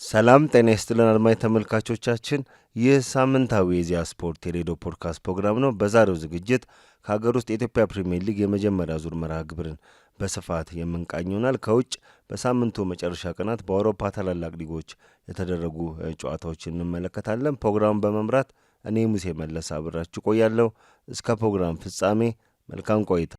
ሰላም ጤና ይስጥልን አድማጭ ተመልካቾቻችን፣ ይህ ሳምንታዊ የኢዜአ ስፖርት የሬዲዮ ፖድካስት ፕሮግራም ነው። በዛሬው ዝግጅት ከሀገር ውስጥ የኢትዮጵያ ፕሪምየር ሊግ የመጀመሪያ ዙር መርሃ ግብርን በስፋት የምንቃኝ ይሆናል። ከውጭ በሳምንቱ መጨረሻ ቀናት በአውሮፓ ታላላቅ ሊጎች የተደረጉ ጨዋታዎችን እንመለከታለን። ፕሮግራሙን በመምራት እኔ ሙሴ መለስ አብራችሁ ቆያለሁ። እስከ ፕሮግራም ፍጻሜ መልካም ቆይታ።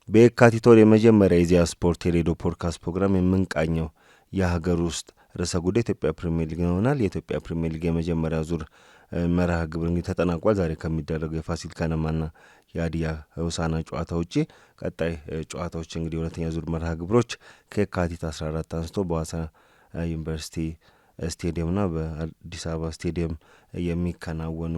በየካቲት ወር የመጀመሪያ የኢዜአ ስፖርት የሬዲዮ ፖድካስት ፕሮግራም የምንቃኘው የሀገር ውስጥ ርዕሰ ጉዳይ ኢትዮጵያ ፕሪምየር ሊግ ይሆናል። የኢትዮጵያ ፕሪምየር ሊግ የመጀመሪያ ዙር መርሃ ግብር እንግዲህ ተጠናቋል። ዛሬ ከሚደረገው የፋሲል ከነማና የሀዲያ ሆሳዕና ጨዋታ ውጪ ቀጣይ ጨዋታዎች እንግዲህ ሁለተኛ ዙር መርሃ ግብሮች ከየካቲት 14 አንስቶ በሐዋሳ ዩኒቨርሲቲ ስቴዲየምና በአዲስ አበባ ስቴዲየም የሚከናወኑ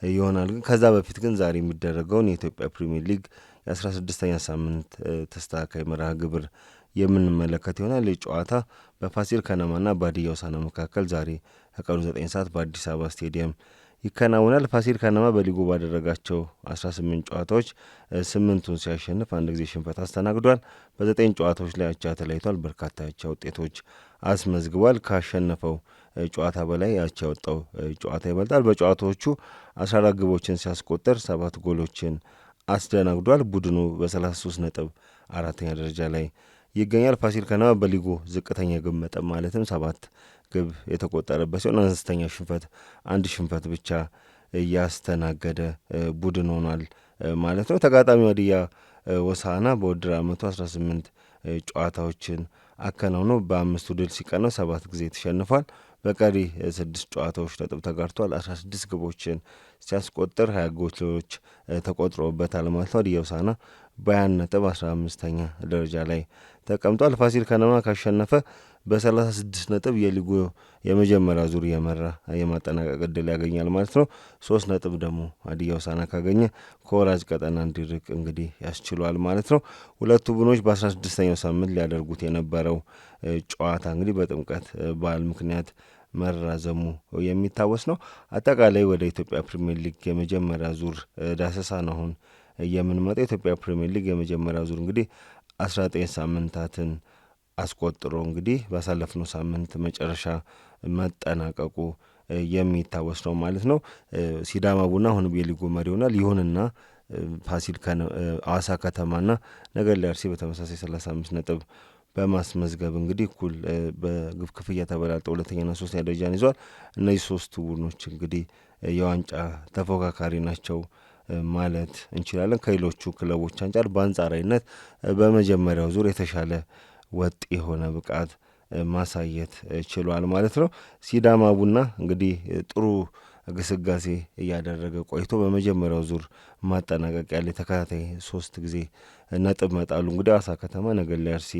ይሆናል። ግን ከዛ በፊት ግን ዛሬ የሚደረገውን የኢትዮጵያ ፕሪምየር ሊግ የ16ኛ ሳምንት ተስተካካይ መርሃ ግብር የምንመለከት ይሆናል። ጨዋታ በፋሲል ከነማና በሀዲያ ሆሳዕና መካከል ዛሬ ከቀኑ 9 ሰዓት በአዲስ አበባ ስቴዲየም ይከናወናል። ፋሲል ከነማ በሊጉ ባደረጋቸው 18 ጨዋታዎች 8ቱን ሲያሸንፍ አንድ ጊዜ ሽንፈት አስተናግዷል። በ9 ጨዋታዎች ላይ አቻ ተለያይቷል። በርካታ አቻ ውጤቶች አስመዝግቧል። ካሸነፈው ጨዋታ በላይ አቻ ያወጣው ጨዋታ ይበልጣል። በጨዋታዎቹ 14 ግቦችን ሲያስቆጠር 7 ጎሎችን አስደናግዷል። ቡድኑ በ33 ነጥብ አራተኛ ደረጃ ላይ ይገኛል። ፋሲል ከነማ በሊጉ ዝቅተኛ ግብ መጠን ማለትም 7 ግብ የተቆጠረበት ሲሆን አነስተኛ ሽንፈት አንድ ሽንፈት ብቻ እያስተናገደ ቡድን ሆኗል ማለት ነው። ተጋጣሚው ሀዲያ ሆሳዕና በውድድር ዓመቱ 18 ጨዋታዎችን አከናውኖ በ5 ድል ሲቀነው 7 ጊዜ ተሸንፏል። በቀሪ 6 ጨዋታዎች ነጥብ ተጋርቷል። 16 ግቦችን ሲያስቆጥር 20 ጎሎች ተቆጥሮበታል ማለት ነው። ሀዲያ ሆሳዕና በ20 ነጥብ 15ኛ ደረጃ ላይ ተቀምጧል። ፋሲል ከነማ ካሸነፈ በ36 ነጥብ የሊጉ የመጀመሪያ ዙር የመራ የማጠናቀቅ ዕድል ያገኛል ማለት ነው። 3 ነጥብ ደግሞ ሀዲያ ሆሳዕና ካገኘ ከወራጅ ቀጠና እንዲርቅ እንግዲህ ያስችሏል ማለት ነው። ሁለቱ ቡድኖች በ16ኛው ሳምንት ሊያደርጉት የነበረው ጨዋታ እንግዲህ በጥምቀት በዓል ምክንያት መራዘሙ የሚታወስ ነው። አጠቃላይ ወደ ኢትዮጵያ ፕሪምየር ሊግ የመጀመሪያ ዙር ዳሰሳ ነው አሁን የምንመጣው። የኢትዮጵያ ፕሪምየር ሊግ የመጀመሪያ ዙር እንግዲህ 19 ሳምንታትን አስቆጥሮ እንግዲህ ባሳለፍነው ሳምንት መጨረሻ መጠናቀቁ የሚታወስ ነው ማለት ነው። ሲዳማ ቡና አሁንም የሊጉ መሪ ይሆናል። ይሁንና ፋሲል ሐዋሳ ከተማና ነገሌ አርሲ በተመሳሳይ 35 ነጥብ በማስመዝገብ እንግዲህ እኩል በግብ ክፍያ ተበላልጠው ሁለተኛና ሶስተኛ ደረጃን ይዟል። እነዚህ ሶስቱ ቡድኖች እንግዲህ የዋንጫ ተፎካካሪ ናቸው ማለት እንችላለን። ከሌሎቹ ክለቦች አንጻር በአንጻራዊነት በመጀመሪያው ዙር የተሻለ ወጥ የሆነ ብቃት ማሳየት ችሏል ማለት ነው። ሲዳማ ቡና እንግዲህ ጥሩ ግስጋሴ እያደረገ ቆይቶ በመጀመሪያው ዙር ማጠናቀቂያ ላይ ተከታታይ 3 ጊዜ ነጥብ መጣሉ እንግዲህ ሐዋሳ ከተማ ነገሌ አርሲ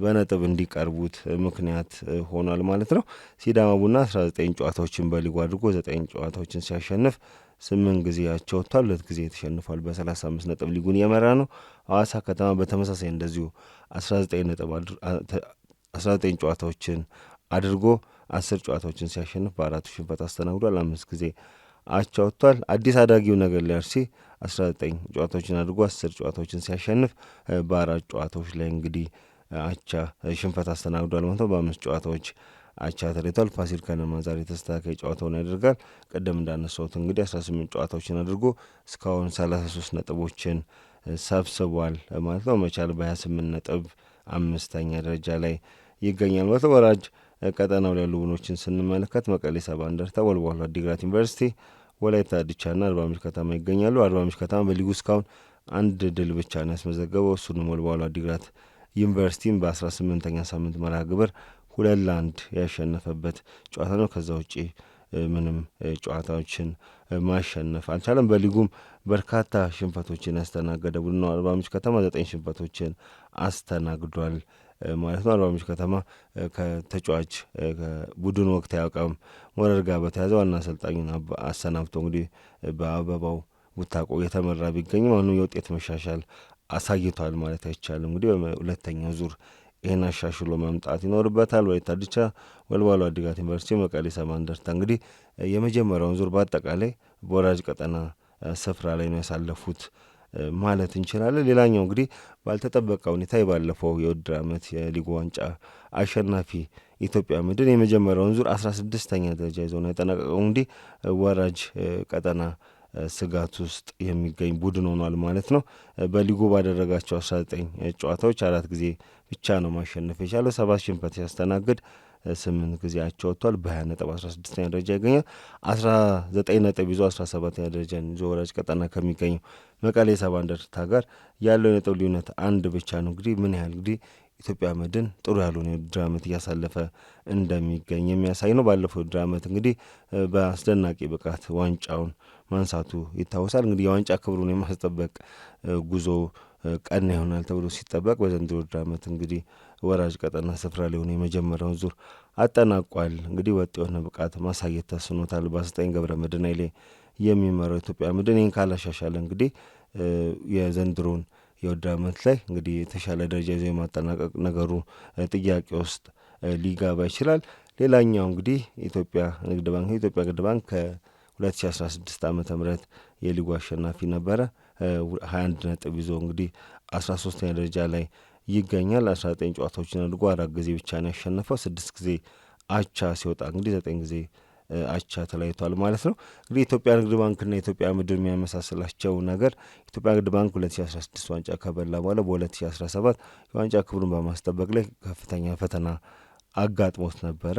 በነጥብ እንዲቀርቡት ምክንያት ሆኗል ማለት ነው። ሲዳማ ቡና 19 ጨዋታዎችን በሊጉ አድርጎ 9 ጨዋታዎችን ሲያሸንፍ 8 ጊዜ አቻ ወጥቷል፣ 2 ጊዜ ተሸንፏል። በ35 ነጥብ ሊጉን እየመራ ነው። ሐዋሳ ከተማ በተመሳሳይ እንደዚሁ 19 ጨዋታዎችን አድርጎ 10 ጨዋታዎችን ሲያሸንፍ በ4 ሽንፈት አስተናግዷል። 5 ጊዜ አቻ ወጥቷል። አዲስ አዳጊው ነገሌ አርሲ 19 ጨዋታዎችን አድርጎ 10 ጨዋታዎችን ሲያሸንፍ በ4 ጨዋታዎች ላይ እንግዲህ አቻ ሽንፈት አስተናግዷል ማለት ነው። በ5 ጨዋታዎች አቻ ተለይቷል። ፋሲል ከነማ ዛሬ ተስተካካይ ጨዋታውን ያደርጋል። ቀደም እንዳነሳሁት እንግዲህ 18 ጨዋታዎችን አድርጎ እስካሁን 33 ነጥቦችን ሰብስቧል ማለት ነው። መቻል በ28 ነጥብ 5ኛ ደረጃ ላይ ይገኛል ማለት ነው። ወራጅ ቀጠናው ላይ ያሉ ቡድኖችን ስንመለከት መቀሌ ሰባ እንደርታ፣ ወልዋሎ ዓዲግራት ዩኒቨርሲቲ፣ ወላይታ ዲቻና አርባ ምንጭ ከተማ ይገኛሉ። አርባ ምንጭ ከተማ በሊጉ እስካሁን 1 ድል ብቻ ነው ያስመዘገበው። እሱንም ወልዋሎ ዓዲግራት ዩኒቨርሲቲን በ18ኛ ሳምንት መርሃ ግብር 2-1 ያሸነፈበት ጨዋታ ነው። ከዛ ውጪ ምንም ጨዋታዎችን ማሸነፍ አልቻለም። በሊጉም በርካታ ሽንፈቶችን ያስተናገደ ቡድን ነው። አርባ ምንጭ ከተማ 9 ሽንፈቶችን አስተናግዷል ማለት ነው። አርባ ምንጭ ከተማ ከተጫዋች ቡድን ወቅታዊ አቋም መውረድ ጋር በተያዘ ዋና አሰልጣኙን አሰናብቶ እንግዲህ በአበባው ቡታቆ የተመራ ቢገኝም አሁንም የውጤት መሻሻል አሳይቷል ማለት አይቻልም። እንግዲህ በሁለተኛው ዙር ይህን አሻሽሎ መምጣት ይኖርበታል። ወላይታ ዲቻ፣ ወልዋሎ ዓዲግራት ዩኒቨርሲቲ፣ መቀሌ ሰባ እንደርታ እንግዲህ የመጀመሪያውን ዙር በአጠቃላይ በወራጅ ቀጠና ስፍራ ላይ ነው ያሳለፉት ማለት እንችላለን። ሌላኛው እንግዲህ ባልተጠበቀ ሁኔታ የባለፈው የውድድር ዓመት የሊጉ ዋንጫ አሸናፊ ኢትዮጵያ መድን የመጀመሪያውን ዙር 16ኛ ደረጃ ይዞ ነው የጠናቀቀው። እንግዲህ ወራጅ ቀጠና ስጋት ውስጥ የሚገኝ ቡድን ሆኗል ማለት ነው። በሊጉ ባደረጋቸው 19 ጨዋታዎች 4 ጊዜ ብቻ ነው ማሸነፍ የቻለው። 7 ሽንፈት ሲያስተናግድ 8 ጊዜ አቻ ወጥቷል። በ20 ነጥብ 16ኛ ደረጃ ይገኛል። 19 ነጥብ ይዞ 17ኛ ደረጃን ይዞ ወራጅ ቀጠና ከሚገኘው መቀሌ ሰባ እንደርታ ጋር ያለው የነጥብ ልዩነት አንድ ብቻ ነው። እንግዲህ ምን ያህል እንግዲህ ኢትዮጵያ መድን ጥሩ ያልሆነ የውድድር ዓመት እያሳለፈ እንደሚገኝ የሚያሳይ ነው። ባለፈው የውድድር ዓመት እንግዲህ በአስደናቂ ብቃት ዋንጫውን ማንሳቱ ይታወሳል። እንግዲህ የዋንጫ ክብሩን የማስጠበቅ ጉዞ ቀና ይሆናል ተብሎ ሲጠበቅ በዘንድሮ ውድድር ዓመት እንግዲህ ወራጅ ቀጠና ስፍራ ሊሆን የመጀመሪያውን ዙር አጠናቋል። እንግዲህ ወጥ የሆነ ብቃት ማሳየት ተስኖታል። በ9 ገብረ መድህን ኃይሌ የሚመራው ኢትዮጵያ መድን ይህን ካላሻሻለ እንግዲህ የዘንድሮን የውድድር ዓመት ላይ እንግዲህ የተሻለ ደረጃ ይዞ የማጠናቀቅ ነገሩ ጥያቄ ውስጥ ሊገባ ይችላል። ሌላኛው እንግዲህ ኢትዮጵያ ንግድ ባንክ ከ2016 ዓ.ም የሊጉ አሸናፊ ነበረ። 21 ነጥብ ይዞ እንግዲህ 13ኛ ደረጃ ላይ ይገኛል። 19 ጨዋታዎችን አድርጎ 4 ጊዜ ብቻ ነው ያሸነፈው። 6 ጊዜ አቻ ሲወጣ እንግዲህ 9 ጊዜ አቻ ተለያይቷል ማለት ነው። እንግዲህ ኢትዮጵያ ንግድ ባንክና ኢትዮጵያ መድን የሚያመሳስላቸው ነገር ኢትዮጵያ ንግድ ባንክ 2016 ዋንጫ ከበላ በኋላ በ2017 የዋንጫ ክብሩን በማስጠበቅ ላይ ከፍተኛ ፈተና አጋጥሞት ነበረ።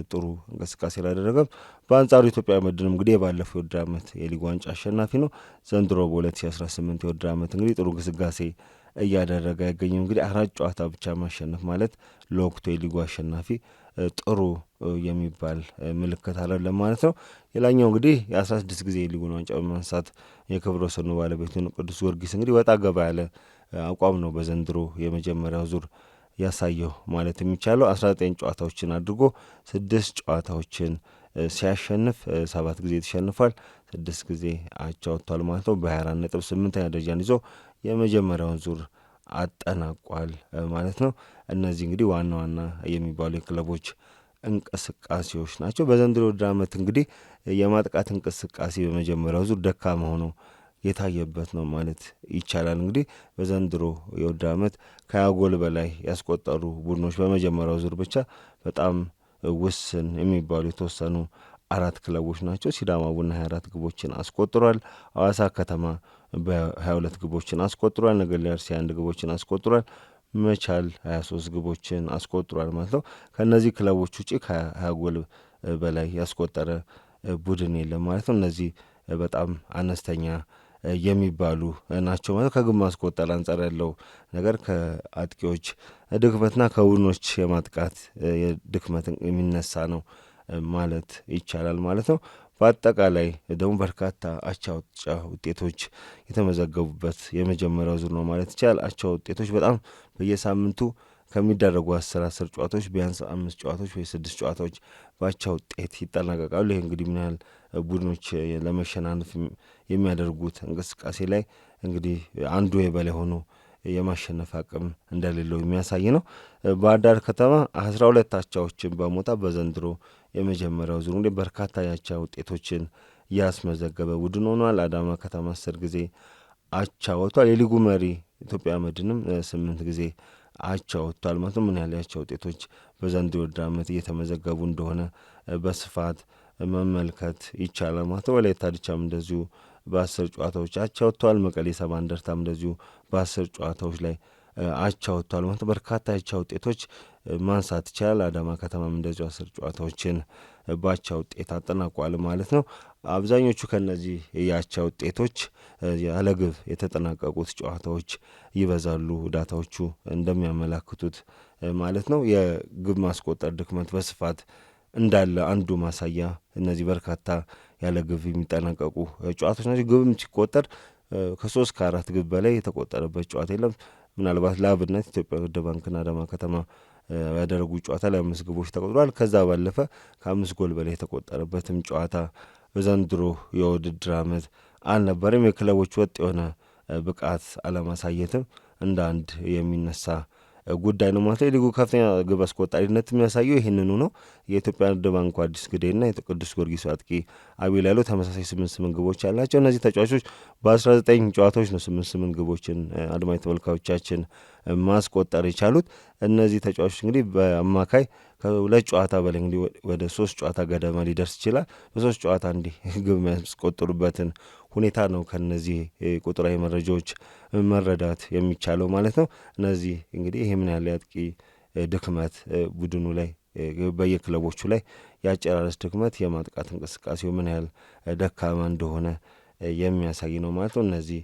ጥሩ እንቅስቃሴ አላደረገም። በአንጻሩ ኢትዮጵያ መድንም እንግዲህ የባለፈው የውድድር ዓመት የሊጉ ዋንጫ አሸናፊ ነው። ዘንድሮ በ2018 የውድድር ዓመት እንግዲህ ጥሩ እንቅስቃሴ እያደረገ አይገኝም። እንግዲህ 4 ጨዋታ ብቻ ማሸነፍ ማለት ለወቅቱ የሊጉ አሸናፊ ጥሩ የሚባል ምልክት አይደለም ማለት ነው። ሌላኛው እንግዲህ የ16 ጊዜ የሊጉን ዋንጫ በማንሳት የክብረ ወሰኑ ባለቤቱን ቅዱስ ጊዮርጊስ እንግዲህ ወጣ ገባ ያለ አቋም ነው በዘንድሮ የመጀመሪያው ዙር ያሳየው ማለት የሚቻለው 19 ጨዋታዎችን አድርጎ 6 ጨዋታዎችን ሲያሸንፍ 7 ጊዜ ተሸንፏል፣ 6 ጊዜ አቻ ወጥቷል ማለት ነው። በ24 ነጥብ 8ኛ ደረጃን ይዞ የመጀመሪያውን ዙር አጠናቋል ማለት ነው። እነዚህ እንግዲህ ዋና ዋና የሚባሉ የክለቦች እንቅስቃሴዎች ናቸው። በዘንድሮ ውድድር ዓመት እንግዲህ የማጥቃት እንቅስቃሴ በመጀመሪያው ዙር ደካማ ሆኖ የታየበት ነው ማለት ይቻላል። እንግዲህ በዘንድሮ የውድድር ዓመት ከ20 ጎል በላይ ያስቆጠሩ ቡድኖች በመጀመሪያው ዙር ብቻ በጣም ውስን የሚባሉ የተወሰኑ 4 ክለቦች ናቸው። ሲዳማ ቡና 24 ግቦችን አስቆጥሯል። ሐዋሳ ከተማ በ22 ግቦችን አስቆጥሯል። ነገሌ አርሲ 1 ግቦችን አስቆጥሯል። መቻል 23 ግቦችን አስቆጥሯል ማለት ነው። ከእነዚህ ክለቦች ውጪ ከ20 ጎል በላይ ያስቆጠረ ቡድን የለም ማለት ነው። እነዚህ በጣም አነስተኛ የሚባሉ ናቸው ማለት ከግብ ማስቆጠር አንጻር ያለው ነገር ከአጥቂዎች ድክመትና ከቡድኖች የማጥቃት ድክመት የሚነሳ ነው ማለት ይቻላል ማለት ነው። በአጠቃላይ ደግሞ በርካታ አቻ ውጤቶች የተመዘገቡበት የመጀመሪያው ዙር ነው ማለት ይቻላል። አቻ ውጤቶች በጣም በየሳምንቱ ከሚደረጉ 10 ጨዋታዎች ቢያንስ 5 ጨዋታዎች ወይ 6 ጨዋታዎች በአቻ ውጤት ይጠናቀቃሉ። ይህ እንግዲህ ምን ያህል ቡድኖች ለመሸናነፍ የሚያደርጉት እንቅስቃሴ ላይ እንግዲህ አንዱ የበላይ ሆኖ የማሸነፍ አቅም እንደሌለው የሚያሳይ ነው። ባህር ዳር ከተማ 12 አቻዎችን በመውጣት በዘንድሮ የመጀመሪያው ዙር እንግዲህ በርካታ የአቻ ውጤቶችን ያስመዘገበ ቡድን ሆኗል። አዳማ ከተማ 10 ጊዜ አቻ ወጥቷል። የሊጉ መሪ ኢትዮጵያ መድንም 8 ጊዜ አቻ ወጥቷል ማለት ነው። ምን ያህል የአቻ ውጤቶች በዘንድሮ የውድድር ዓመት እየተመዘገቡ እንደሆነ በስፋት መመልከት ይቻላል ማለት ነው። ወላይታ ዲቻም እንደዚሁ በ10 ጨዋታዎች አቻ ወጥተዋል። መቀሌ ሰባ እንደርታም እንደዚሁ በ10 ጨዋታዎች ላይ አቻ ወጥተዋል ማለት በርካታ የአቻ ውጤቶች ማንሳት ይቻላል። አዳማ ከተማም እንደዚሁ 10 ጨዋታዎችን በአቻ ውጤት አጠናቋል ማለት ነው። አብዛኞቹ ከነዚህ የአቻ ውጤቶች ያለ ግብ የተጠናቀቁት ጨዋታዎች ይበዛሉ ዳታዎቹ እንደሚያመላክቱት ማለት ነው። የግብ ማስቆጠር ድክመት በስፋት እንዳለ አንዱ ማሳያ እነዚህ በርካታ ያለ ግብ የሚጠናቀቁ ጨዋታዎች ናቸው። ግብም ሲቆጠር ከ3 ከ4 ግብ በላይ የተቆጠረበት ጨዋታ የለም። ምናልባት ለአብነት ኢትዮጵያ ንግድ ባንክና አዳማ ከተማ ያደረጉ ጨዋታ ላይ 5 ግቦች ተቆጥሯል። ከዛ ባለፈ ከ5 ጎል በላይ የተቆጠረበትም ጨዋታ በዘንድሮ የውድድር ዓመት አልነበረም። የክለቦች ወጥ የሆነ ብቃት አለማሳየትም እንደ አንድ የሚነሳ ጉዳይ ነው ማለት ነው። የሊጉ ከፍተኛ ግብ አስቆጣሪነት የሚያሳየው ይህንኑ ነው። የኢትዮጵያ ንግድ ባንኩ አዲስ ግዴና የቅዱስ ጊዮርጊስ አጥቂ አቤል ያለው ተመሳሳይ 8 ግቦች ያላቸው እነዚህ ተጫዋቾች በ19 ጨዋታዎች ነው 8 ግቦችን አድማጭ ተመልካዮቻችን ማስቆጠር የቻሉት። እነዚህ ተጫዋቾች እንግዲህ በአማካይ ከሁለት ጨዋታ በላይ እንግዲህ ወደ 3 ጨዋታ ገደማ ሊደርስ ይችላል። በ3 ጨዋታ እንዲህ ግብ የሚያስቆጥሩበትን ሁኔታ ነው ከነዚህ ቁጥራዊ መረጃዎች መረዳት የሚቻለው ማለት ነው። እነዚህ እንግዲህ ይህ ምን ያህል አጥቂ ድክመት ቡድኑ ላይ በየክለቦቹ ላይ የአጨራረስ ድክመት፣ የማጥቃት እንቅስቃሴው ምን ያህል ደካማ እንደሆነ የሚያሳይ ነው ማለት ነው። እነዚህ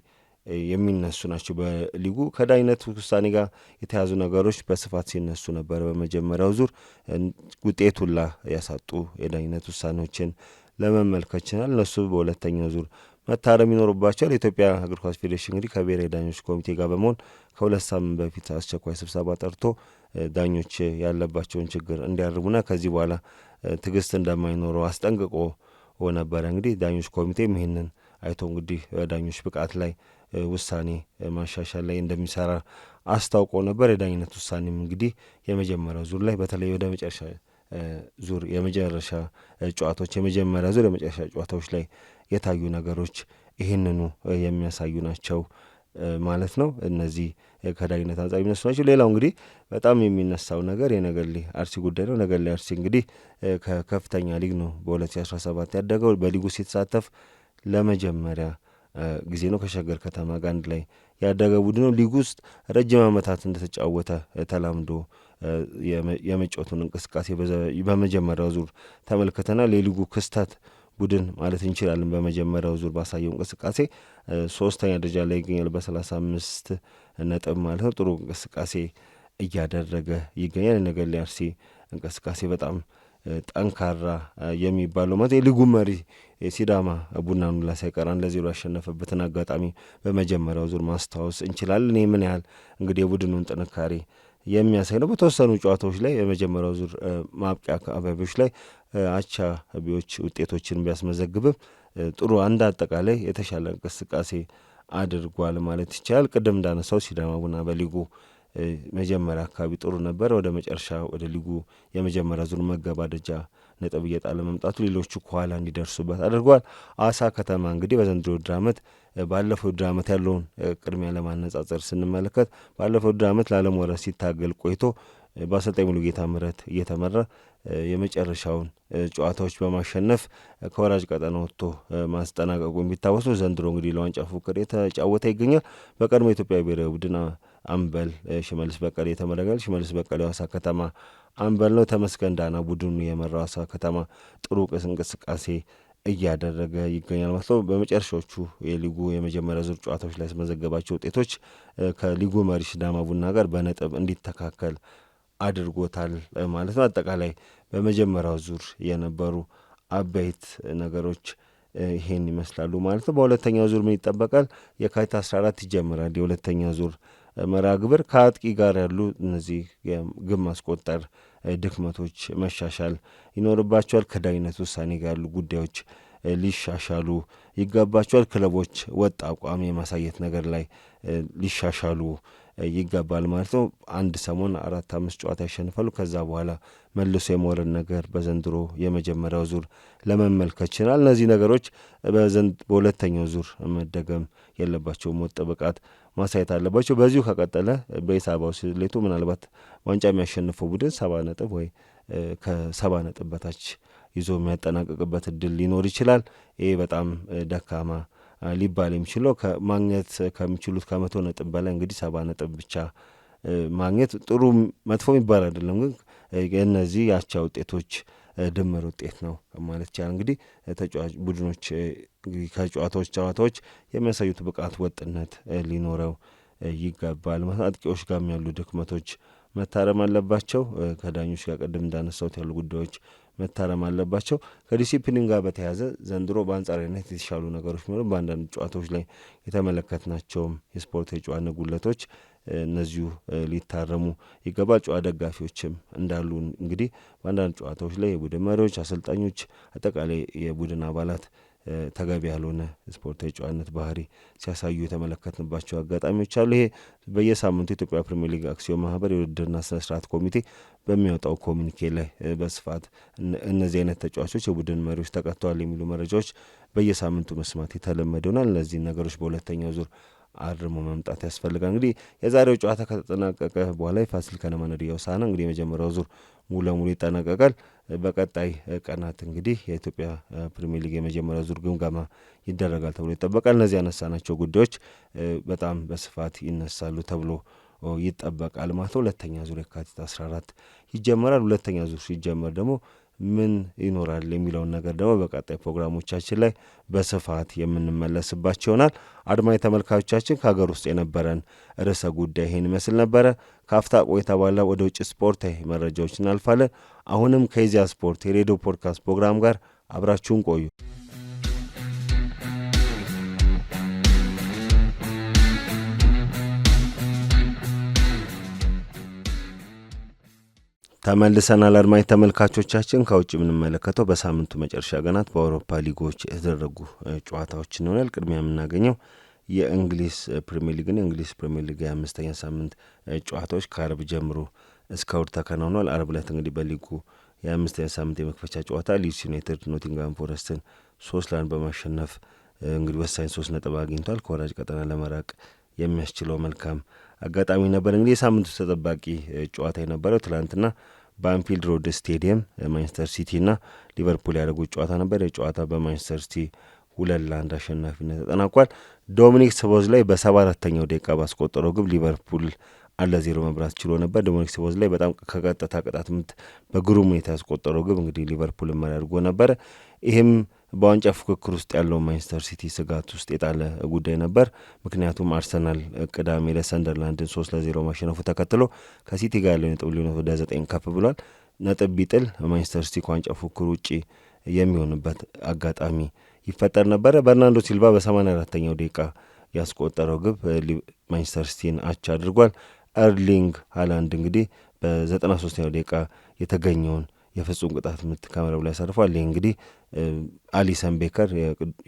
የሚነሱ ናቸው። በሊጉ ከዳኝነት ውሳኔ ጋር የተያዙ ነገሮች በስፋት ሲነሱ ነበር። በመጀመሪያው ዙር ውጤቱላ ያሳጡ የዳኝነት ውሳኔዎችን ለመመልከት ችናል። እነሱ በሁለተኛው ዙር መታረም ይኖርባቸዋል። የኢትዮጵያ እግር ኳስ ፌዴሬሽን እንግዲህ ከብሔራዊ ዳኞች ኮሚቴ ጋር በመሆን ከ2 ሳምንት በፊት አስቸኳይ ስብሰባ ጠርቶ ዳኞች ያለባቸውን ችግር እንዲያርሙና ከዚህ በኋላ ትዕግስት እንደማይኖረው አስጠንቅቆ ነበረ። እንግዲህ ዳኞች ኮሚቴም ይህንን አይቶ እንግዲህ በዳኞች ብቃት ላይ ውሳኔ ማሻሻል ላይ እንደሚሰራ አስታውቆ ነበር። የዳኝነት ውሳኔም እንግዲህ የመጀመሪያው ዙር ላይ በተለይ ወደ መጨረሻ ዙር የመጨረሻ ጨዋታዎች የመጀመሪያ ዙር የመጨረሻ ጨዋታዎች ላይ የታዩ ነገሮች ይህንኑ የሚያሳዩ ናቸው ማለት ነው። እነዚህ ከዳኝነት አንጻር የሚነሱ ናቸው። ሌላው እንግዲህ በጣም የሚነሳው ነገር የነገሌ አርሲ ጉዳይ ነው። ነገሌ አርሲ እንግዲህ ከከፍተኛ ሊግ ነው በ2017 ያደገው። በሊጉ ሲተሳተፍ ለመጀመሪያ ጊዜ ነው። ከሸገር ከተማ ጋር አንድ ላይ ያደገ ቡድን ነው። ሊግ ውስጥ ረጅም ዓመታት እንደተጫወተ ተላምዶ የመጫወቱን እንቅስቃሴ በመጀመሪያው ዙር ተመልክተናል። የሊጉ ክስተት ቡድን ማለት እንችላለን። በመጀመሪያው ዙር ባሳየው እንቅስቃሴ 3ኛ ደረጃ ላይ ይገኛል በ35 ነጥብ ማለት ነው። ጥሩ እንቅስቃሴ እያደረገ ይገኛል። የነገሌ አርሲ እንቅስቃሴ በጣም ጠንካራ የሚባለው ማለት የሊጉ መሪ ሲዳማ ቡናን ላ ሳይቀር 1-0 ያሸነፈበትን አጋጣሚ በመጀመሪያው ዙር ማስታወስ እንችላለን። ይህ ምን ያህል እንግዲህ የቡድኑን ጥንካሬ የሚያሳይ ነው። በተወሰኑ ጨዋታዎች ላይ የመጀመሪያው ዙር ማብቂያ አካባቢዎች ላይ አቻ ቢዎች ውጤቶችን ቢያስመዘግብም ጥሩ አንድ አጠቃላይ የተሻለ እንቅስቃሴ አድርጓል ማለት ይቻላል። ቅድም እንዳነሳው ሲዳማ ቡና በሊጉ መጀመሪያ አካባቢ ጥሩ ነበር። ወደ መጨረሻ ወደ ሊጉ የመጀመሪያ ዙር መገባደጃ ነጥብ እየጣለ መምጣቱ ሌሎቹ ከኋላ እንዲደርሱበት አድርጓል። አዋሳ ከተማ እንግዲህ በዘንድሮ ውድድር ዓመት ባለፈው ውድድር ዓመት ያለውን ቅድሚያ ለማነጻጸር ስንመለከት ባለፈው ውድድር ዓመት ለዓለም ሲታገል ቆይቶ በአሰልጣኝ ሙሉጌታ ምህረት እየተመራ የመጨረሻውን ጨዋታዎች በማሸነፍ ከወራጅ ቀጠና ወጥቶ ማስጠናቀቁ የሚታወስ ነው። ዘንድሮ እንግዲህ ለዋንጫ ፉክክር የተጫወተ ይገኛል። በቀድሞ የኢትዮጵያ ብሔራዊ ቡድን አምበል ሽመልስ በቀለ የተመረጋል። ሽመልስ በቀለ የሐዋሳ ከተማ አምበል ነው። ተመስገን ዳና ቡድኑ የመራው ሐዋሳ ከተማ ጥሩ እንቅስቃሴ እያደረገ ይገኛል ማለት ነው። በመጨረሻዎቹ የሊጉ የመጀመሪያ ዙር ጨዋታዎች ላይ ያስመዘገባቸው ውጤቶች ከሊጉ መሪ ሲዳማ ቡና ጋር በነጥብ እንዲተካከል አድርጎታል ማለት ነው። አጠቃላይ በመጀመሪያው ዙር የነበሩ አበይት ነገሮች ይሄን ይመስላሉ ማለት ነው። በሁለተኛው ዙር ምን ይጠበቃል? የካቲት 14 ይጀምራል የሁለተኛው ዙር መርሃ ግብር። ከአጥቂ ጋር ያሉ እነዚህ ግብ ማስቆጠር ድክመቶች መሻሻል ይኖርባቸዋል። ከዳኝነት ውሳኔ ጋር ያሉ ጉዳዮች ሊሻሻሉ ይገባቸዋል። ክለቦች ወጥ አቋም የማሳየት ነገር ላይ ሊሻሻሉ ይገባል ማለት ነው። አንድ ሰሞን 4-5 ጨዋታ ያሸንፋሉ። ከዛ በኋላ መልሶ የመውረድ ነገር በዘንድሮ የመጀመሪያው ዙር ለመመልከት ይችላል። እነዚህ ነገሮች በሁለተኛው ዙር መደገም የለባቸውም። ወጥ ብቃት ማሳየት አለባቸው። በዚሁ ከቀጠለ በሂሳባዊ ስሌቱ ምናልባት ዋንጫ የሚያሸንፈው ቡድን 70 ነጥብ ወይ ከ70 ነጥብ በታች ይዞ የሚያጠናቅቅበት እድል ሊኖር ይችላል። ይሄ በጣም ደካማ ሊባል የሚችለው ማግኘት ከሚችሉት ከ100 ነጥብ በላይ እንግዲህ 70 ነጥብ ብቻ ማግኘት ጥሩ መጥፎ የሚባል አይደለም፣ ግን የእነዚህ የአቻ ውጤቶች ድምር ውጤት ነው ማለት ይቻላል። እንግዲህ ተጫዋች ቡድኖች ከጨዋታዎች የሚያሳዩት ብቃት ወጥነት ሊኖረው ይገባል። አጥቂዎች ጋር ያሉ ድክመቶች መታረም አለባቸው። ከዳኞች ጋር ቅድም እንዳነሳሁት ያሉ ጉዳዮች መታረም አለባቸው። ከዲሲፕሊን ጋር በተያያዘ ዘንድሮ በአንጻራዊነት የተሻሉ ነገሮች ቢኖሩ በአንዳንድ ጨዋታዎች ላይ የተመለከትናቸውም የስፖርት የጨዋነት ጉድለቶች እነዚሁ ሊታረሙ ይገባል። ጨዋ ደጋፊዎችም እንዳሉ እንግዲህ በአንዳንድ ጨዋታዎች ላይ የቡድን መሪዎች፣ አሰልጣኞች፣ አጠቃላይ የቡድን አባላት ተገቢ ያልሆነ ስፖርታዊ ጨዋነት ባህሪ ሲያሳዩ የተመለከትንባቸው አጋጣሚዎች አሉ። ይሄ በየሳምንቱ የኢትዮጵያ ፕሪሚየር ሊግ አክሲዮን ማህበር የውድድርና ስነ ስርዓት ኮሚቴ በሚወጣው ኮሚኒኬ ላይ በስፋት እነዚህ አይነት ተጫዋቾች የቡድን መሪዎች ተቀጥተዋል የሚሉ መረጃዎች በየሳምንቱ መስማት የተለመደ ይሆናል። እነዚህን ነገሮች በሁለተኛው ዙር አርሞ መምጣት ያስፈልጋል። እንግዲህ የዛሬው ጨዋታ ከተጠናቀቀ በኋላ የፋሲል ከነማና ሀዲያ ሆሳዕና እንግዲህ የመጀመሪያው ዙር ሙሉ ለሙሉ ይጠናቀቃል። በቀጣይ ቀናት እንግዲህ የኢትዮጵያ ፕሪሚየር ሊግ የመጀመሪያው ዙር ግምገማ ይደረጋል ተብሎ ይጠበቃል። እነዚህ ያነሳናቸው ጉዳዮች በጣም በስፋት ይነሳሉ ተብሎ ይጠበቃል ማለት ነው። ሁለተኛ ዙር የካቲት 14 ይጀመራል። ሁለተኛ ዙር ሲጀመር ደግሞ ምን ይኖራል የሚለውን ነገር ደግሞ በቀጣይ ፕሮግራሞቻችን ላይ በስፋት የምንመለስባቸው ይሆናል። አድማጭ ተመልካቾቻችን ከሀገር ውስጥ የነበረን ርዕሰ ጉዳይ ይሄን ይመስል ነበረ። ካፍታ ቆይታ በኋላ ወደ ውጭ ስፖርታዊ መረጃዎች እናልፋለን። አሁንም ከኢዜአ ስፖርት የሬዲዮ ፖድካስት ፕሮግራም ጋር አብራችሁን ቆዩ። ተመልሰናል። አድማጭ ተመልካቾቻችን ከውጭ የምንመለከተው በሳምንቱ መጨረሻ ቀናት በአውሮፓ ሊጎች የተደረጉ ጨዋታዎችን ይሆናል። ቅድሚያ የምናገኘው የእንግሊዝ ፕሪሚየር ሊግን የእንግሊዝ ፕሪሚየር ሊግ የ5ኛ ሳምንት ጨዋታዎች ከአርብ ጀምሮ እስከ እሁድ ተከናውኗል። አርብ ዕለት እንግዲህ በሊጉ የ5ኛ ሳምንት የመክፈቻ ጨዋታ ሊድስ ዩናይትድ ኖቲንግሃም ፎረስትን 3-1 በማሸነፍ እንግዲህ ወሳኝ 3 ነጥብ አግኝቷል። ከወራጅ ቀጠና ለመራቅ የሚያስችለው መልካም አጋጣሚ ነበር። እንግዲህ የሳምንቱ ተጠባቂ ጨዋታ የነበረው ትላንትና በአንፊልድ ሮድ ስቴዲየም ማንቸስተር ሲቲና ሊቨርፑል ያደረጉት ጨዋታ ነበር። የጨዋታ በማንቸስተር ሲቲ 2-1 አሸናፊነት ተጠናቋል። ዶሚኒክ ሶቦስላይ በ74ኛው ደቂቃ ባስቆጠረው ግብ ሊቨርፑል 1-0 መብራት ችሎ ነበር። ዶሚኒክ ሶቦስላይ በጣም ከቀጥታ ቅጣት ምት በግሩም ሁኔታ ያስቆጠረው ግብ እንግዲህ ሊቨርፑል መሪ አድርጎ ነበረ። ይህም በዋንጫ ፉክክር ውስጥ ያለው ማንቸስተር ሲቲ ስጋት ውስጥ የጣለ ጉዳይ ነበር። ምክንያቱም አርሰናል ቅዳሜ ለሰንደርላንድን 3-0 ማሸነፉ ተከትሎ ከሲቲ ጋር ያለው ነጥብ ልዩነት ወደ 9 ከፍ ብሏል። ነጥብ ቢጥል ማንቸስተር ሲቲ ከዋንጫ ፉክክር ውጭ የሚሆንበት አጋጣሚ ይፈጠር ነበረ። በርናንዶ ሲልቫ በ84ኛው ደቂቃ ያስቆጠረው ግብ ማንቸስተር ሲቲን አቻ አድርጓል። ኤርሊንግ ሃላንድ እንግዲህ በ93ኛው ደቂቃ የተገኘውን የፍጹም ቅጣት ምት ከመረብ ላይ ያሳርፏል። ይህ እንግዲህ አሊሰን ቤከር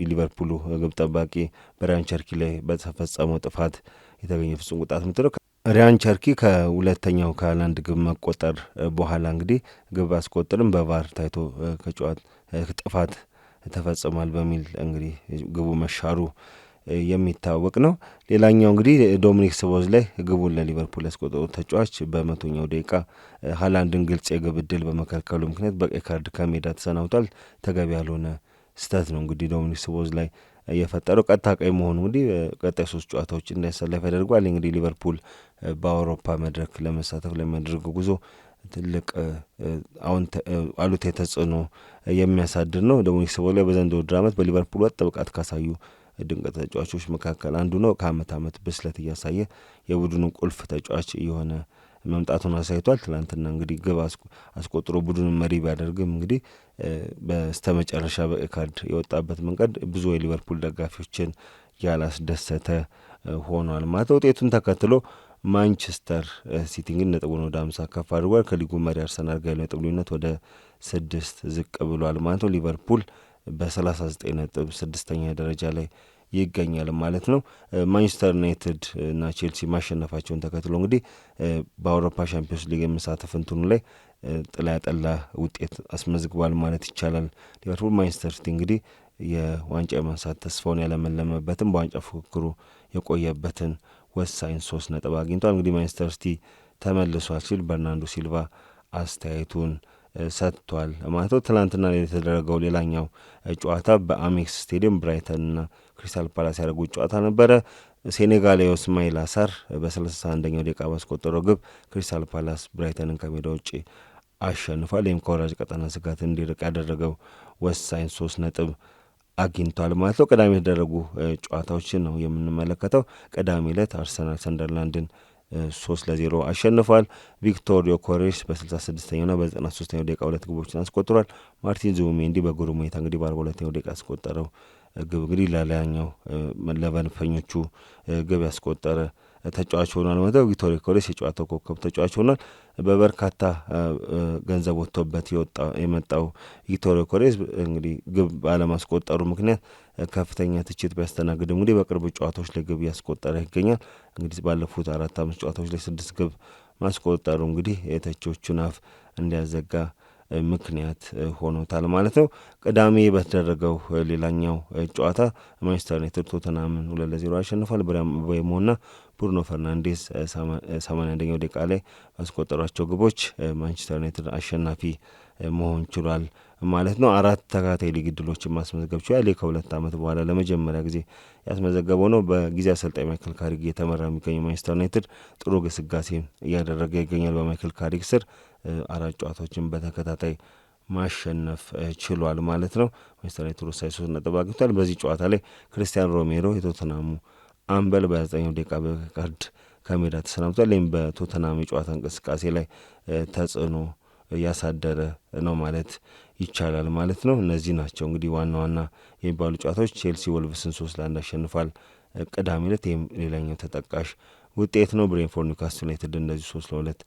የሊቨርፑሉ ግብ ጠባቂ በሪያን ቸርኪ ላይ በተፈጸመው ጥፋት የተገኘ ፍጹም ቅጣት ምት ነው። ሪያን ቸርኪ ከሁለተኛው ከሃላንድ ግብ መቆጠር በኋላ እንግዲህ ግብ አስቆጥርም በቫር ታይቶ ከጨዋታ ጥፋት ተፈጽሟል በሚል እንግዲህ ግቡ መሻሩ የሚታወቅ ነው። ሌላኛው እንግዲህ ዶሚኒክ ሶቦስላይ ግቡን ለሊቨርፑል ያስቆጠሩ ተጫዋች በ100ኛው ደቂቃ ሃላንድን ግልጽ የግብ ዕድል በመከልከሉ ምክንያት በቀይ ካርድ ከሜዳ ተሰናብቷል። ተገቢ ያልሆነ ስህተት ነው እንግዲህ ዶሚኒክ ሶቦስላይ የፈጠረው። ቀጥታ ቀይ መሆኑ እንግዲህ ቀጣይ 3 ጨዋታዎች እንዳይሰለፍ ያደርጓል። እንግዲህ ሊቨርፑል በአውሮፓ መድረክ ለመሳተፍ ለሚያደርገው ጉዞ ትልቅ አሉታዊ ተጽዕኖ የሚያሳድር ነው። ዶሚኒክ ሶቦስላይ በዘንድሮው ውድድር ዓመት በሊቨርፑል ወጥ ብቃት ካሳዩ ድንቅ ተጫዋቾች መካከል አንዱ ነው። ከአመት ዓመት ብስለት እያሳየ የቡድኑ ቁልፍ ተጫዋች የሆነ መምጣቱን አሳይቷል። ትናንትና እንግዲህ ግብ አስቆጥሮ ቡድኑን መሪ ቢያደርግም እንግዲህ በስተመጨረሻ በቀይ ካርድ የወጣበት መንገድ ብዙ የሊቨርፑል ደጋፊዎችን ያላስደሰተ ሆኗል ማለት። ውጤቱን ተከትሎ ማንቸስተር ሲቲ እንግዲህ ነጥቡን ወደ 50 ከፍ አድርጓል። ከሊጉ መሪ አርሰናል ጋር ያለው ነጥብ ልዩነት ወደ 6 ዝቅ ብሏል ማለት ነው። ሊቨርፑል በ39 ነጥብ 6ኛ ደረጃ ላይ ይገኛል ማለት ነው። ማንቸስተር ዩናይትድ እና ቼልሲ ማሸነፋቸውን ተከትሎ እንግዲህ በአውሮፓ ሻምፒዮንስ ሊግ የመሳተፍ እንትኑ ላይ ጥላ ያጠላ ውጤት አስመዝግቧል ማለት ይቻላል። ሊቨርፑል ማንቸስተር ሲቲ እንግዲህ የዋንጫ የማንሳት ተስፋውን ያለመለመበትን በዋንጫ ፉክክሩ የቆየበትን ወሳኝ 3 ነጥብ አግኝቷል። እንግዲህ ማንቸስተር ሲቲ ተመልሷል ሲል በርናንዶ ሲልቫ አስተያየቱን ሰጥቷል ማለት ነው። ትናንትና የተደረገው ሌላኛው ጨዋታ በአሜክስ ስቴዲየም ብራይተንና ክሪስታል ፓላስ ያደረጉት ጨዋታ ነበረ። ሴኔጋላዊው እስማኤል አሳር በ31ኛው ደቂቃ ባስቆጠረው ግብ ክሪስታል ፓላስ ብራይተንን ከሜዳ ውጭ አሸንፏል። ይህም ከወራጅ ቀጠና ስጋት እንዲርቅ ያደረገው ወሳኝ 3 ነጥብ አግኝቷል ማለት ነው። ቅዳሜ የተደረጉ ጨዋታዎችን ነው የምንመለከተው። ቅዳሜ ዕለት አርሰናል ሰንደርላንድን 3-0 አሸንፏል። ቪክቶር ዮኬሬሽ በ66ኛውና በ93ኛው ደቂቃ 2 ግቦችን አስቆጥሯል። ማርቲን ዙቢሜንዲ በግሩም ሁኔታ እንግዲህ በ42ኛው ደቂቃ ያስቆጠረው ግብ እንግዲህ ለላኛው ለመድፈኞቹ ግብ ያስቆጠረ ተጫዋች ሆኗል ማለት ነው። ቪቶሪ ኮሬስ የጨዋታው ኮከብ ተጫዋች ሆኗል። በበርካታ ገንዘብ ወጥቶበት የመጣው ቪቶሪ ኮሬስ እንግዲህ ግብ ባለማስቆጠሩ ምክንያት ከፍተኛ ትችት ቢያስተናግድም እንግዲህ በቅርብ ጨዋታዎች ላይ ግብ ያስቆጠረ ይገኛል። እንግዲህ ባለፉት 4-5 ጨዋታዎች ላይ 6 ግብ ማስቆጠሩ እንግዲህ የተቾቹን አፍ እንዲያዘጋ ምክንያት ሆኖታል ማለት ነው። ቅዳሜ በተደረገው ሌላኛው ጨዋታ ማንቸስተር ዩናይትድ ቶተንሃምን 2-0 አሸንፏል። ብሪያን ምቤሞና ብሩኖ ፈርናንዴስ 81ኛው ደቂቃ ላይ ባስቆጠሯቸው ግቦች ማንቸስተር ዩናይትድ አሸናፊ መሆን ችሏል ማለት ነው። 4 ተከታታይ ሊግ ድሎችን ማስመዝገብ ችሏል። ከ2 ዓመት በኋላ ለመጀመሪያ ጊዜ ያስመዘገበው ነው። በጊዜ አሰልጣኝ ማይክል ካሪክ እየተመራ የሚገኘው ማንቸስተር ዩናይትድ ጥሩ ግስጋሴን እያደረገ ይገኛል። በማይክል ካሪክ ስር 4 ጨዋታዎችን በተከታታይ ማሸነፍ ችሏል ማለት ነው። ማንቸስተር ዩናይትድ ወሳኝ 3 ነጥብ አግኝቷል። በዚህ ጨዋታ ላይ ክርስቲያን ሮሜሮ የቶተናሙ አምበል በ9ኛው ደቂቃ በካርድ ከሜዳ ተሰናብቷል። ይህም በቶተናም የጨዋታ እንቅስቃሴ ላይ ተጽዕኖ ያሳደረ ነው ማለት ይቻላል ማለት ነው። እነዚህ ናቸው እንግዲህ ዋና ዋና የሚባሉ ጨዋታዎች። ቼልሲ ወልቭስን 3-1 አሸንፏል ቅዳሜ ዕለት። ይህም ሌላኛው ተጠቃሽ ውጤት ነው። ብሬንፎርድ ኒውካስትል ዩናይትድ እንደዚህ 3-2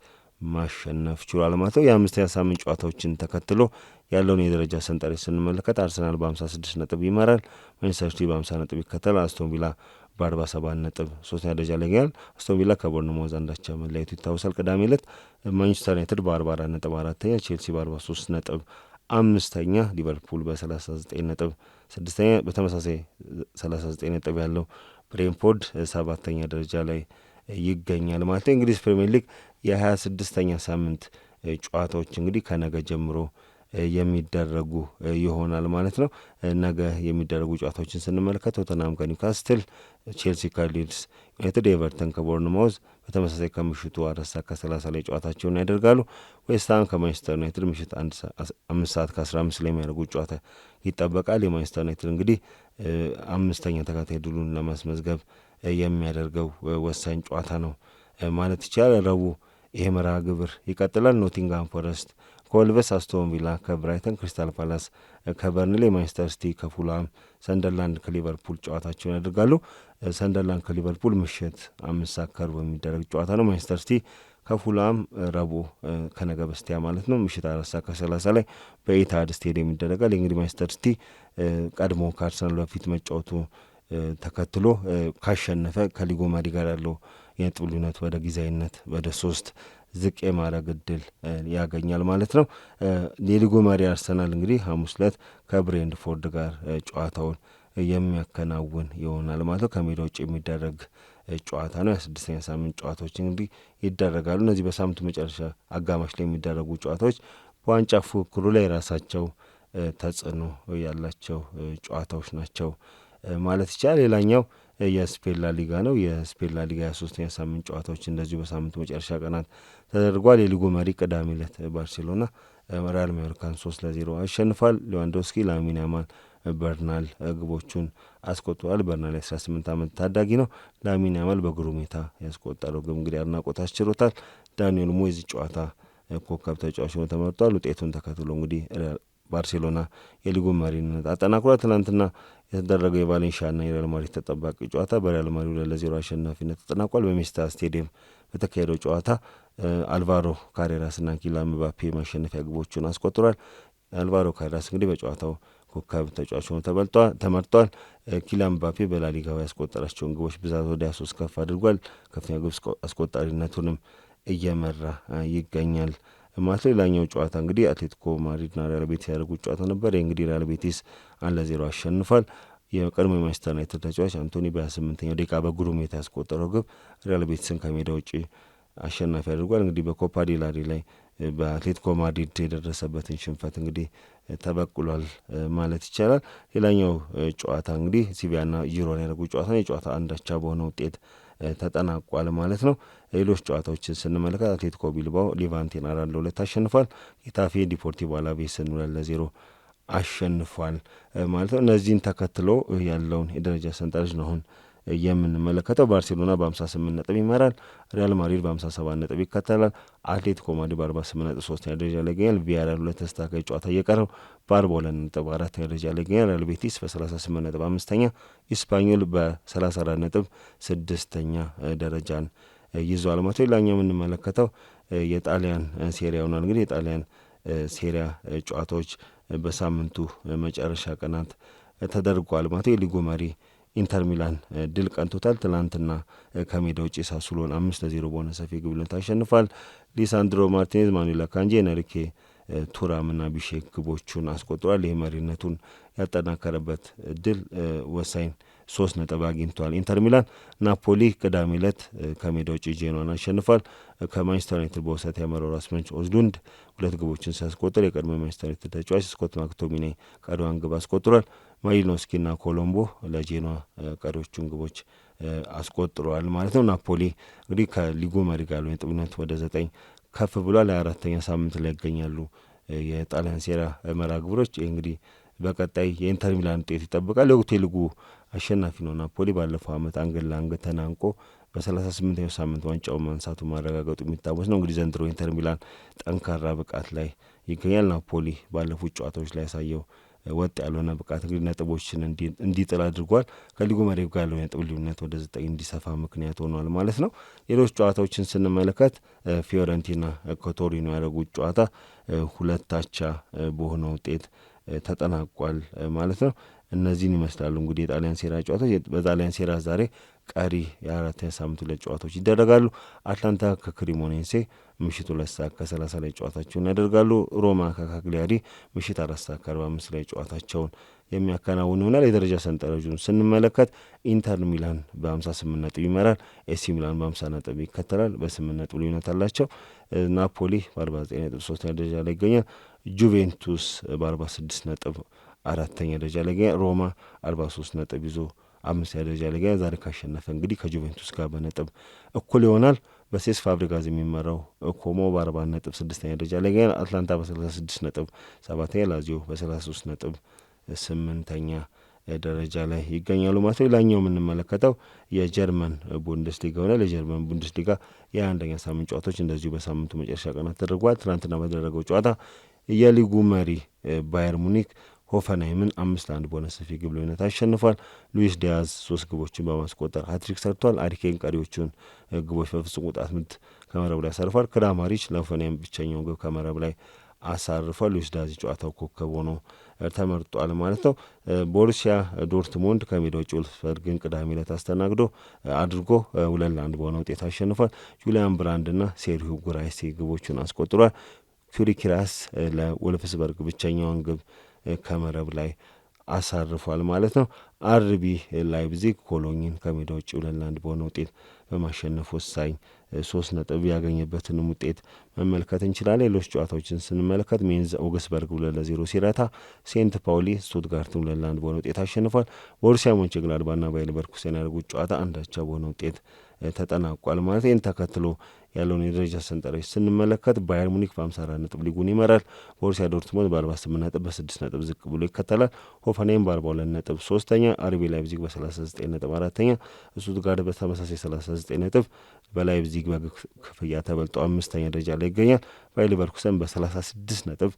ማሸነፍ ችሏል ማለት ነው። የ5ኛ ሳምንት ጨዋታዎችን ተከትሎ ያለውን የደረጃ ሰንጠረዥ ስንመለከት አርሰናል በ56 ነጥብ ይመራል። ማንቸስተር ሲቲ በ50 ነጥብ ይከተላል። አስቶን ቪላ በ47 ነጥብ 3ኛ ደረጃ ላይ ይገኛል። አስቶን ቪላ ከቦርንማውዝ አንዳቻ መለያየቱ ይታወሳል። ቅዳሜ ዕለት ማንቸስተር ዩናይትድ በ44 ነጥብ 4ኛ፣ ቼልሲ በ43 ነጥብ 5ኛ፣ ሊቨርፑል በ39 ነጥብ 6ኛ፣ በተመሳሳይ 39 ነጥብ ያለው ብሬንፎርድ 7ኛ ደረጃ ላይ ይገኛል ማለት ነው። እንግሊዝ ፕሪሚየር ሊግ የ26ኛ ሳምንት ጨዋታዎች እንግዲህ ከነገ ጀምሮ የሚደረጉ ይሆናል ማለት ነው። ነገ የሚደረጉ ጨዋታዎችን ስንመለከት ቶተንሃም ከኒውካስትል፣ ቼልሲ ከሊድስ ዩናይትድ፣ ኤቨርተን ከቦርንማውዝ በተመሳሳይ ከምሽቱ 4:30 ላይ ጨዋታቸውን ያደርጋሉ። ዌስትሃም ከማንቸስተር ዩናይትድ ምሽት 5:15 ላይ የሚያደርጉት ጨዋታ ይጠበቃል። የማንቸስተር ዩናይትድ እንግዲህ 5ኛ ተከታታይ ድሉን ለማስመዝገብ የሚያደርገው ወሳኝ ጨዋታ ነው ማለት ይቻላል። ረቡዕ ይሄ መርሃ ግብር ይቀጥላል። ኖቲንግሃም ፎረስት ከወልቨስ፣ አስቶን ቪላ ከብራይተን፣ ክሪስታል ፓላስ ከበርንሌ፣ ማንቸስተር ሲቲ ከፉልሃም፣ ሰንደርላንድ ከሊቨርፑል ጨዋታቸውን ያደርጋሉ። ሰንደርላንድ ከሊቨርፑል ምሽት 5 ከሩብ የሚደረግ ጨዋታ ነው። ማንቸስተር ሲቲ ከፉልሃም ረቡዕ ከነገ በስቲያ ማለት ነው ምሽት 4:30 ላይ በኢትሃድ ስቴዲየም ይደረጋል። እንግዲህ ማንቸስተር ሲቲ ቀድሞ ከአርሰናል በፊት መጫወቱ ተከትሎ ካሸነፈ ከሊጉ መሪ ጋር ያለው የነጥብ ልዩነት ወደ ጊዜያዊነት ወደ 3 ዝቅ የማድረግ እድል ያገኛል ማለት ነው። የሊጉ መሪ አርሰናል እንግዲህ ሐሙስ ዕለት ከብሬንትፎርድ ጋር ጨዋታውን የሚያከናውን ይሆናል ማለት ነው። ከሜዳ ውጭ የሚደረግ ጨዋታ ነው። የ6ኛ ሳምንት ጨዋታዎች እንግዲህ ይደረጋሉ። እነዚህ በሳምንቱ መጨረሻ አጋማሽ ላይ የሚደረጉ ጨዋታዎች በዋንጫ ፉክክሩ ላይ የራሳቸው ተጽዕኖ ያላቸው ጨዋታዎች ናቸው ማለት ይቻላል። ሌላኛው የስፔን ላሊጋ ነው። የስፔን ላሊጋ 23ኛ ሳምንት ጨዋታዎች እንደዚሁ በሳምንቱ መጨረሻ ቀናት ተደርጓል። የሊጉ መሪ ቅዳሜ ዕለት ባርሴሎና ሪያል ማዮርካን 3-0 አሸንፏል። ሌዋንዶስኪ፣ ላሚን ያማል፣ በርናል ግቦቹን አስቆጥሯል። በርናል 18 ዓመት ታዳጊ ነው። ላሚን ያማል በግሩም ሁኔታ ያስቆጠረው ግብ እንግዲህ አድናቆት አስችሮታል። ዳንኤል ሞይዝ ጨዋታ ኮከብ ተጫዋች ሆኖ ተመርጧል። ውጤቱን ተከትሎ እንግዲህ ባርሴሎና የሊጉን መሪነት አጠናክሯል። ትናንትና የተደረገው የቫሌንሺያና የሪያል ማድሪድ ተጠባቂ ጨዋታ በሪያል ማድሪድ 2-0 አሸናፊነት ተጠናቋል። በሜስታ ስቴዲየም በተካሄደው ጨዋታ አልቫሮ ካሬራስና ኪሊያን ምባፔ ማሸነፊያ ግቦቹን አስቆጥሯል። አልቫሮ ካሬራስ እንግዲህ በጨዋታው ኮከብ ተጫዋች ሆኖ ተመርጧል። ኪሊያን ምባፔ በላሊጋው ያስቆጠራቸውን ግቦች ብዛት ወደ 23 ከፍ አድርጓል። ከፍተኛ ግብ አስቆጣሪነቱንም እየመራ ይገኛል ማለት ነው። ሌላኛው ጨዋታ እንግዲህ አትሌቲኮ ማድሪድና ሪያል ቤቲስ ያደርጉት ጨዋታ ነበር። እንግዲህ ሪያል ቤቲስ 1-0 አሸንፏል። የቀድሞ የማንቸስተር ዩናይትድ ተጫዋች አንቶኒ በ28ኛው ደቂቃ በግሩም ሁኔታ ያስቆጠረው ግብ ሪያል ቤቲስን ከሜዳ ውጭ አሸናፊ አድርጓል። እንግዲህ በኮፓ ዴላሪ ላይ በአትሌቲኮ ማድሪድ የደረሰበትን ሽንፈት እንግዲህ ተበቅሏል ማለት ይቻላል። ሌላኛው ጨዋታ እንግዲህ ሲቪያና ጂሮና ያደረጉት ጨዋታ ነው። የጨዋታ አንዳቻ በሆነ ውጤት ተጠናቋል ማለት ነው። ሌሎች ጨዋታዎችን ስንመለከት አትሌቲኮ ቢልባኦ ሊቫንቴን 4-2 አሸንፏል። ጌታፌ ዲፖርቲቮ አላቬስን 2-0 አሸንፏል ማለት ነው። እነዚህን ተከትሎ ያለውን የደረጃ ሰንጠረዥ ነው አሁን የምንመለከተው። ባርሴሎና በ58 ነጥብ ይመራል። ሪያል ማድሪድ በ57 ነጥብ ይከተላል። አትሌቲኮ ማድሪድ በ48 ነጥብ 3ኛ ደረጃ ላይ ይገኛል። ቪያሪያል 2 ተስተካካይ ጨዋታ እየቀረው በ42 ነጥብ 4ኛ ደረጃ ላይ ይገኛል። ሪያል ቤቲስ በ38 ነጥብ 5ኛ፣ ኢስፓኞል በ34 ነጥብ 6ኛ ደረጃን ይዟል ማለት ነው። ሌላኛው የምንመለከተው የጣሊያን ሴሪያ ሆኗል። እንግዲህ የጣሊያን ሴሪያ ጨዋታዎች በሳምንቱ መጨረሻ ቀናት ተደርጓል ማለት ነው። የሊጉ መሪ ኢንተር ሚላን ድል ቀንቶታል። ትናንትና ከሜዳ ውጭ ሳሱሎን 5-0 በሆነ ሰፊ ግብ ልዩነት አሸንፏል። ሊሳንድሮ ማርቲኔዝ፣ ማኑኤል አካንጂ፣ ኤንሪኬ ቱራምና ቢሼክ ግቦቹን አስቆጥሯል። ይህ መሪነቱን ያጠናከረበት ድል ወሳኝ 3 ነጥብ አግኝቷል። ኢንተር ሚላን ናፖሊ ቅዳሜ ዕለት ከሜዳ ውጭ ጄኖዋን አሸንፏል። ከማንቸስተር ዩናይትድ በውሰት ያመራው ራስመንች ኦዝሉንድ 2 ግቦችን ሲያስቆጥር የቀድሞ ማንቸስተር ዩናይትድ ተጫዋች ስኮት ማክቶሚኔ ቀሪዋን ግብ አስቆጥሯል። ማሊኖስኪና ኮሎምቦ ለጄኖዋ ቀሪዎቹን ግቦች አስቆጥረዋል ማለት ነው። ናፖሊ እንግዲህ ከሊጉ መሪ ጋር ነጥብ ወደ 9 ከፍ ብሏል። 24ኛ ሳምንት ላይ ይገኛሉ የጣሊያን ሴሪያ መርሃ ግብሮች። እንግዲህ በቀጣይ የኢንተር ሚላን ውጤት ይጠብቃል። የወቅቱ የሊጉ አሸናፊ ነው ናፖሊ። ባለፈው ዓመት አንገት ለአንገት ተናንቆ በ38ኛው ሳምንት ዋንጫውን ማንሳቱ ማረጋገጡ የሚታወስ ነው። እንግዲህ ዘንድሮ ኢንተር ሚላን ጠንካራ ብቃት ላይ ይገኛል። ናፖሊ ባለፉት ጨዋታዎች ላይ ያሳየው ወጥ ያልሆነ ብቃት እንግዲህ ነጥቦችን እንዲጥል አድርጓል። ከሊጉ መሪ ጋር ያለው የነጥብ ልዩነት ወደ 9 እንዲሰፋ ምክንያት ሆኗል ማለት ነው። ሌሎች ጨዋታዎችን ስንመለከት ፊዮረንቲና ከቶሪኖ ያደረጉት ጨዋታ 2-2 በሆነ ውጤት ተጠናቋል ማለት ነው። እነዚህን ይመስላሉ እንግዲህ የጣሊያን ሴራ ጨዋታዎች። በጣሊያን ሴራ ዛሬ ቀሪ የ4ኛ ሳምንት 2 ጨዋታዎች ይደረጋሉ። አትላንታ ከክሪሞኔንሴ ምሽት 2:30 ላይ ጨዋታቸውን ያደርጋሉ። ሮማ ከካግሊያሪ ምሽት 4:45 ላይ ጨዋታቸውን የሚያከናውን ይሆናል። የደረጃ ሰንጠረዡን ስንመለከት ኢንተር ሚላን በ58 ነጥብ ይመራል። ኤሲ ሚላን በ50 ነጥብ ይከተላል። በ8 ነጥብ ልዩነት አላቸው። ናፖሊ በ49 ነጥብ 3ኛ ደረጃ ላይ ይገኛል። ጁቬንቱስ በ46 ነጥብ 4ኛ ደረጃ ላይ ይገኛል። ሮማ 43 ነጥብ ይዞ 5ኛ ደረጃ ላይ ይገኛል። ዛሬ ካሸነፈ እንግዲህ ከጁቬንቱስ ጋር በነጥብ እኩል ይሆናል። በሴስ ፋብሪጋዝ የሚመራው ኮሞ በ40 ነጥብ 6ኛ ደረጃ ላይ ይገኛል። አትላንታ በ36 ነጥብ 7ኛ፣ ላዚዮ በ33 ነጥብ 8ኛ ደረጃ ላይ ይገኛሉ ማለት ነው። ሌላኛው የምንመለከተው የጀርመን ቡንደስሊጋ ሆናል። የጀርመን ቡንደስሊጋ የ21ኛ ሳምንት ጨዋታዎች እንደዚሁ በሳምንቱ መጨረሻ ቀናት ተደርጓል። ትናንትና በተደረገው ጨዋታ የሊጉ መሪ ባየር ሙኒክ ሆፈንሃይምን 5-1 በሆነ ሰፊ ግብ ልዩነት አሸንፏል። ሉዊስ ዲያዝ 3 ግቦችን በማስቆጠር ሃትሪክ ሰርቷል። አሪኬን ቀሪዎቹን ግቦች በፍጹም ቅጣት ምት ከመረብ ላይ አሳርፏል። ክራማሪች ለሆፈንሃይም ብቸኛውን ግብ ከመረብ ላይ አሳርፏል። ሉዊስ ዲያዝ ጨዋታው ኮከብ ሆኖ ተመርጧል ማለት ነው። ቦሩሲያ ዶርትሙንድ ከሜዳ ውጭ ወልፍስበርግን ቅዳሜ ዕለት አስተናግዶ አድርጎ 2-1 በሆነ ውጤት አሸንፏል። ጁሊያን ብራንድና ሴርሂዮ ጉራይሲ ግቦቹን አስቆጥሯል። ኪሪኪራስ ለወልፍስበርግ ብቸኛውን ግብ ከመረብ ላይ አሳርፏል ማለት ነው። አርቢ ላይፕዚግ ኮሎኝን ከሜዳ ውጭ 2-1 በሆነ ውጤት በማሸነፍ ወሳኝ 3 ነጥብ ያገኘበትንም ውጤት መመልከት እንችላለን። ሌሎች ጨዋታዎችን ስንመለከት ሜንዝ ኦግስበርግ 2-0 ሲረታ፣ ሴንት ፓውሊ ስቱትጋርትን 2-1 በሆነ ውጤት አሸንፏል። ቦሩሲያ ሞንቸንግላድባችና ባየር ሌቨርኩሰን ያደረጉት ጨዋታ 1-1 በሆነ ውጤት ተጠናቋል ማለት። ይህን ተከትሎ ያለውን የደረጃ ሰንጠረዥ ስንመለከት ባየር ሙኒክ በ54 ነጥብ ሊጉን ይመራል። ቦሩሲያ ዶርትሙንድ በ48 ነጥብ በ6 ነጥብ ዝቅ ብሎ ይከተላል። ሆፈንሃይም በ42 ነጥብ 3ኛ፣ አርቢ ላይፕዚግ በ39 ነጥብ 4ኛ፣ ስቱትጋርት በተመሳሳይ 39 ነጥብ በላይፕዚግ በግብ ክፍያ ተበልጦ 5ኛ ደረጃ ላይ ይገኛል። ባየር ሌቨርኩሰን በ36 ነጥብ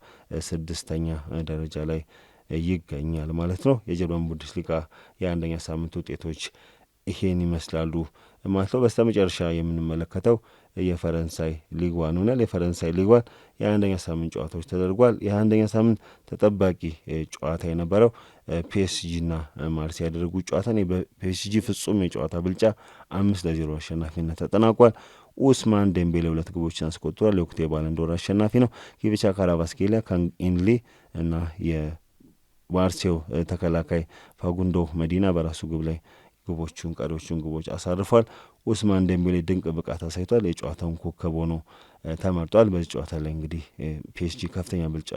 6ኛ ደረጃ ላይ ይገኛል ማለት ነው። የጀርመን ቡንደስሊጋ የ1ኛ ሳምንት ውጤቶች ይሄን ይመስላሉ ማለት ነው። በስተ መጨረሻ የምንመለከተው የፈረንሳይ ሊግ ዋን ሆናል። የፈረንሳይ ሊግ ዋን የ21ኛ ሳምንት ጨዋታዎች ተደርጓል። የ21ኛ ሳምንት ተጠባቂ ጨዋታ የነበረው ፒኤስጂና ማርሴ ያደረጉት ጨዋታ በፒኤስጂ ፍጹም የጨዋታ ብልጫ 5-0 አሸናፊነት ተጠናቋል። ኡስማን ዴምቤሌ 2 ግቦችን አስቆጥሯል። የወቅቱ የባለንዶር አሸናፊ ነው። ኪቪቻ ካራቫስኬሊያ ካንኢንሊ እና የማርሴው ተከላካይ ፋጉንዶ መዲና በራሱ ግብ ላይ ግቦቹን ቀሪዎቹን ግቦች አሳርፏል። ኡስማን ዴምቤሌ ድንቅ ብቃት አሳይቷል። የጨዋታውን ኮከብ ሆኖ ተመርጧል። በዚህ ጨዋታ ላይ እንግዲህ ፒኤስጂ ከፍተኛ ብልጫ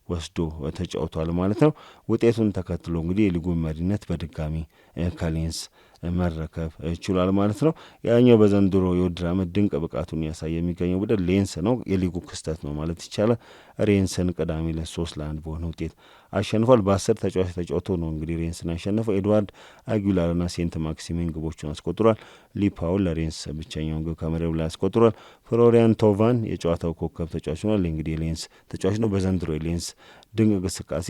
ወስዶ ተጫውቷል ማለት ነው። ውጤቱን ተከትሎ እንግዲህ የሊጉን መሪነት በድጋሚ ከሌንስ መረከብ ችሏል ማለት ነው። ያኛው በዘንድሮ የውድድር ዓመት ድንቅ ብቃቱን ያሳየ የሚገኘው ቡድን ሌንስ ነው። የሊጉ ክስተት ነው ማለት ይቻላል። ሬንስን ቅዳሜ ለ3-1 በሆነ ውጤት አሸንፏል። በ10 ተጫዋች ተጫውቶ ነው እንግዲህ ሬንስን ያሸነፈው። ኤድዋርድ አጊላርና ሴንት ማክሲሜን ግቦቹን አስቆጥሯል። ሊፓውል ለሬንስ ብቸኛውን ግብ ከመረብ ላይ አስቆጥሯል። ፍሎሪያን ቶቫን የጨዋታው ኮከብ ተጫዋች ሆኗል። እንግዲህ የሌንስ ተጫዋች ነው። በዘንድሮ የሌንስ ድንቅ እንቅስቃሴ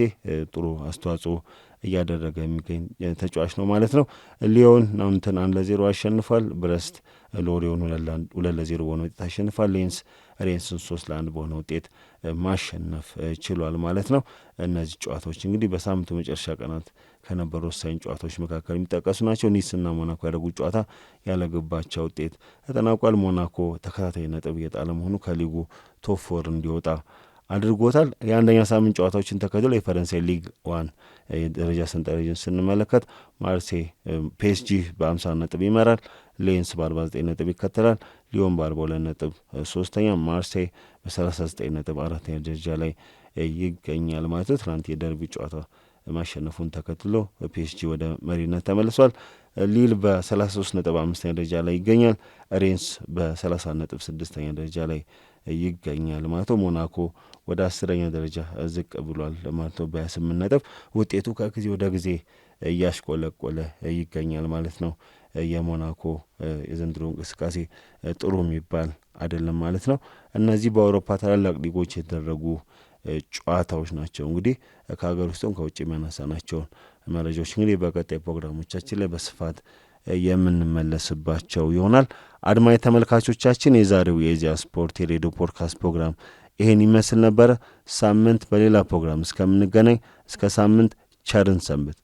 ጥሩ አስተዋጽኦ እያደረገ የሚገኝ ተጫዋች ነው ማለት ነው። ሊዮን ናውንተን 1-0 አሸንፏል። ብረስት ሎሪዮን 2-0 በሆነ ውጤት አሸንፏል። ሬንስን 3-1 በሆነ ውጤት ማሸነፍ ችሏል ማለት ነው። እነዚህ ጨዋታዎች እንግዲህ በሳምንቱ መጨረሻ ቀናት ከነበሩ ወሳኝ ጨዋታዎች መካከል የሚጠቀሱ ናቸው። ኒስና ሞናኮ ያደረጉት ጨዋታ ያለግባቸው ውጤት ተጠናቋል። ሞናኮ ተከታታይ ነጥብ እየጣለ መሆኑ ከሊጉ ቶፕ 4 እንዲወጣ አድርጎታል። የአንደኛ ሳምንት ጨዋታዎችን ተከትሎ የፈረንሳይ ሊግ 1 የደረጃ ሰንጠረዥን ስንመለከት ማርሴይ ፒኤስጂ በ50 ነጥብ ይመራል። ሌንስ በ49 ነጥብ ይከተላል። ሊዮን በ42 ነጥብ ሶስተኛ፣ ማርሴይ በ39 ነጥብ አራተኛ ደረጃ ላይ ይገኛል ማለት ነው። ትናንት የደርቢ ጨዋታ ማሸነፉን ተከትሎ ፒኤስጂ ወደ መሪነት ተመልሷል። ሊል በ33 ነጥብ 5ኛ ደረጃ ላይ ይገኛል። ሬንስ በ30 ነጥብ 6ኛ ደረጃ ላይ ይገኛል ማለት ነው። ሞናኮ ወደ 10ኛ ደረጃ ዝቅ ብሏል ማለት ነው በ28 ነጥብ። ውጤቱ ከጊዜ ወደ ጊዜ እያሽቆለቆለ ይገኛል ማለት ነው። የሞናኮ የዘንድሮ እንቅስቃሴ ጥሩ የሚባል አይደለም ማለት ነው። እነዚህ በአውሮፓ ታላላቅ ሊጎች የተደረጉ ጨዋታዎች ናቸው። እንግዲህ ከሀገር ውስጥም ከውጭ የሚያነሳናቸውን መረጃዎች እንግዲህ በቀጣይ ፕሮግራሞቻችን ላይ በስፋት የምንመለስባቸው ይሆናል። አድማጭ ተመልካቾቻችን የዛሬው የኢዜአ ስፖርት የሬዲዮ ፖድካስት ፕሮግራም ይሄን ይመስል ነበረ። ሳምንት በሌላ ፕሮግራም እስከምንገናኝ እስከ ሳምንት ቸርን ሰንብት።